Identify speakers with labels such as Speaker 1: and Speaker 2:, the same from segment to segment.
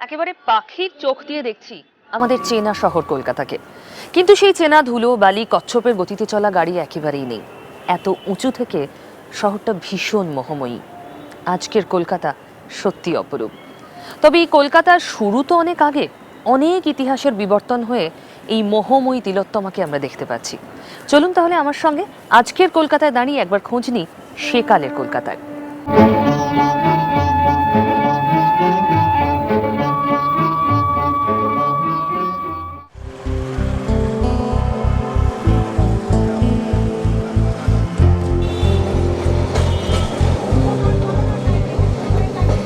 Speaker 1: একেবারে পাখির চোখ দিয়ে দেখছি আমাদের চেনা শহর কলকাতাকে, কিন্তু সেই চেনা ধুলো বালি কচ্ছপের গতিতে চলা গাড়ি একেবারেই নেই। এত উঁচু থেকে শহরটা ভীষণ মোহময়ী। আজকের কলকাতা সত্যি অপরূপ। তবে এই কলকাতার শুরু তো অনেক আগে, অনেক ইতিহাসের বিবর্তন হয়ে এই মোহময়ী তিলোত্তমাকে আমরা দেখতে পাচ্ছি। চলুন তাহলে আমার সঙ্গে আজকের কলকাতায় দাঁড়িয়ে একবার খোঁজ নিই সেকালের কলকাতায়।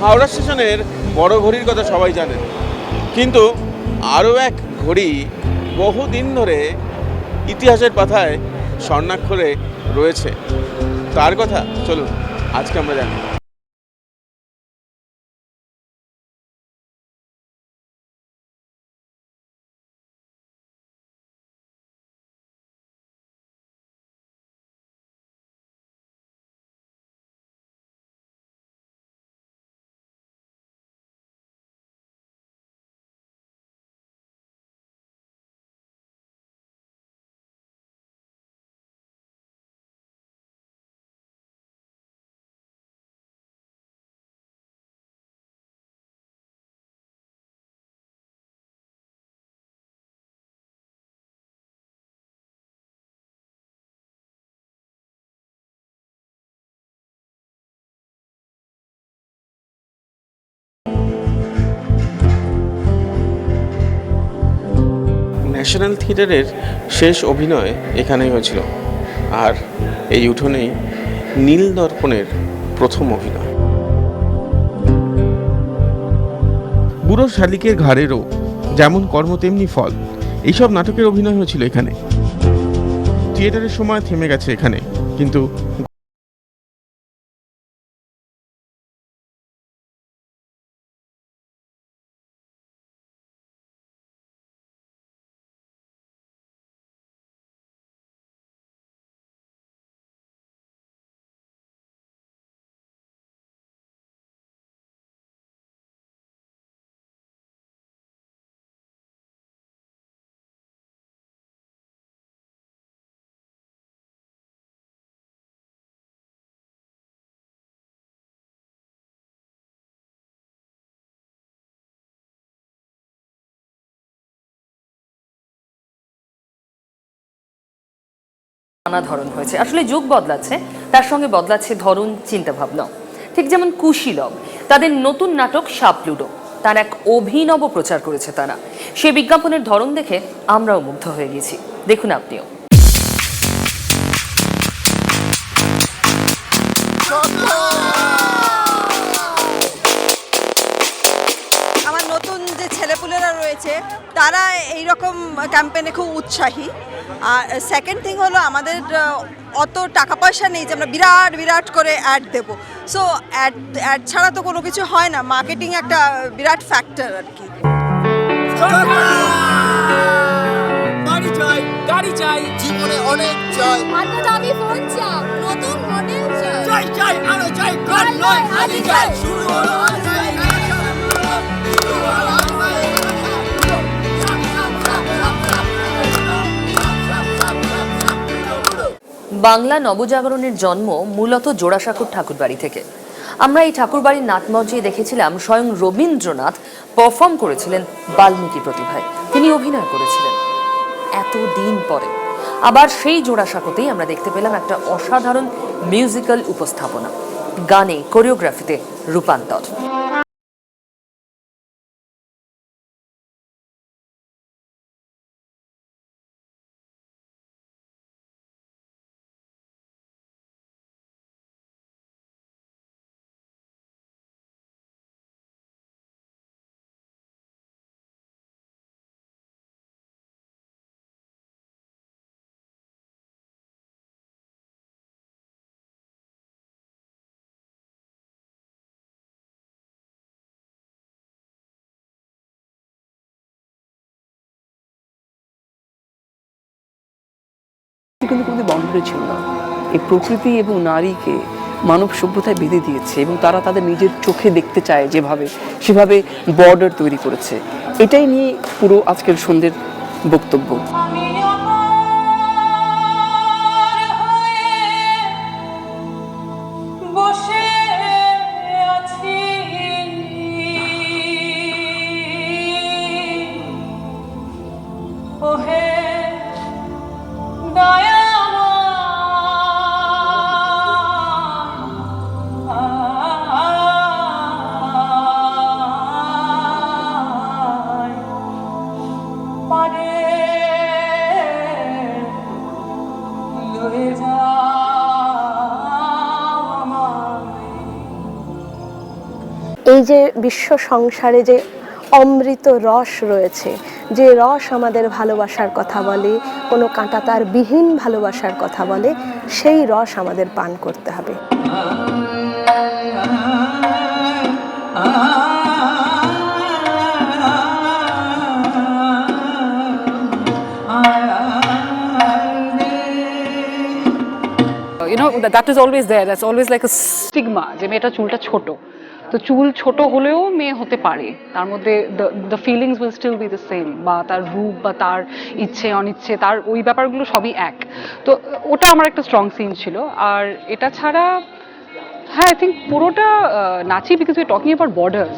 Speaker 2: হাওড়া স্টেশনের বড় ঘড়ির কথা সবাই জানেন, কিন্তু আরও এক ঘড়ি বহুদিন ধরে ইতিহাসের পাতায় স্বর্ণাক্ষরে রয়েছে। তার কথা চলুন আজকে আমরা জানি। ন্যাশনাল থিয়েটারের শেষ অভিনয় এখানেই হয়েছিল, আর এই উঠোনেই নীল দর্পণের প্রথম অভিনয়। বুড়ো শালিকের ঘাড়েরও যেমন কর্ম তেমনি ফল, এইসব নাটকের অভিনয় হয়েছিল এখানে। থিয়েটারের সময় থেমে গেছে এখানে, কিন্তু
Speaker 1: নানা ধরন হয়েছে। আসলে যুগ বদলাচ্ছে, তার সঙ্গে বদলাচ্ছে ধরন, চিন্তা ভাবনা। ঠিক যেমন কুশীলব তাদের নতুন নাটক সাপলুডো, তার এক অভিনব প্রচার করেছে তারা। সে বিজ্ঞাপনের ধরন দেখে আমরাও মুগ্ধ হয়ে গেছি। দেখুন আপনিও।
Speaker 3: আমার নতুন যে ছেলেপুলেরা রয়েছে তারা এইরকম ক্যাম্পেইনে খুব উৎসাহী। আর সেকেন্ড থিং হলো আমাদের অত টাকা পয়সা নেই যে আমরা বিরাট বিরাট করে অ্যাড দেবো। সো অ্যাড ছাড়া তো কোনো কিছু হয় না, মার্কেটিং একটা বিরাট ফ্যাক্টর আর কি।
Speaker 4: বাড়ি চাই, গাড়ি চাই,
Speaker 5: জীবনে অনেক চাই,
Speaker 6: হাতে দামি ফোন চাই, নতুন মডেল চাই,
Speaker 4: চাই চাই আরো চাই, গান নয় আজই চাই, শুরু হলো আজই।
Speaker 1: বাংলা নবজাগরণের জন্ম মূলত জোড়াসাঁকোর ঠাকুরবাড়ি থেকে। আমরা এই ঠাকুরবাড়ির নাটমঞ্চে দেখেছিলাম স্বয়ং রবীন্দ্রনাথ পারফর্ম করেছিলেন বাল্মীকি প্রতিভায়, তিনি অভিনয় করেছিলেন। এতদিন পরে আবার সেই জোড়াসাঁকোতেই আমরা দেখতে পেলাম একটা অসাধারণ মিউজিক্যাল উপস্থাপনা, গানে কোরিওগ্রাফিতে রূপান্তর।
Speaker 7: কিন্তু কোনোদিন বাউন্ডারি ছিল না। এই প্রকৃতি এবং নারীকে
Speaker 5: মানব সভ্যতায় বেঁধে দিয়েছে এবং তারা তাদের নিজের চোখে দেখতে চায় যেভাবে, সেভাবে বর্ডার তৈরি করেছে। এটাই নিয়ে পুরো আজকের সন্ধ্যের বক্তব্য।
Speaker 7: এই যে বিশ্ব সংসারে যে অমৃত রস রয়েছে, যে রস আমাদের ভালোবাসার কথা বলে, কোনো কাঁটাতার বিহীন ভালোবাসার কথা বলে, সেই রস আমাদের পান করতে হবে।
Speaker 8: You know, that is always there. That's always like a stigma যে মেয়েটা চুলটা ছোট। তো চুল ছোট হলেও মেয়ে হতে পারে, তার মধ্যে the feelings will still be the same, বা তার রূপ বা তার ইচ্ছে অনিচ্ছে তার ওই ব্যাপারগুলো সবই এক। তো ওটা আমার একটা স্ট্রং সিন ছিল। আর এটা ছাড়া হ্যাঁ, আই থিঙ্ক পুরোটা নাচি because we are talking about borders.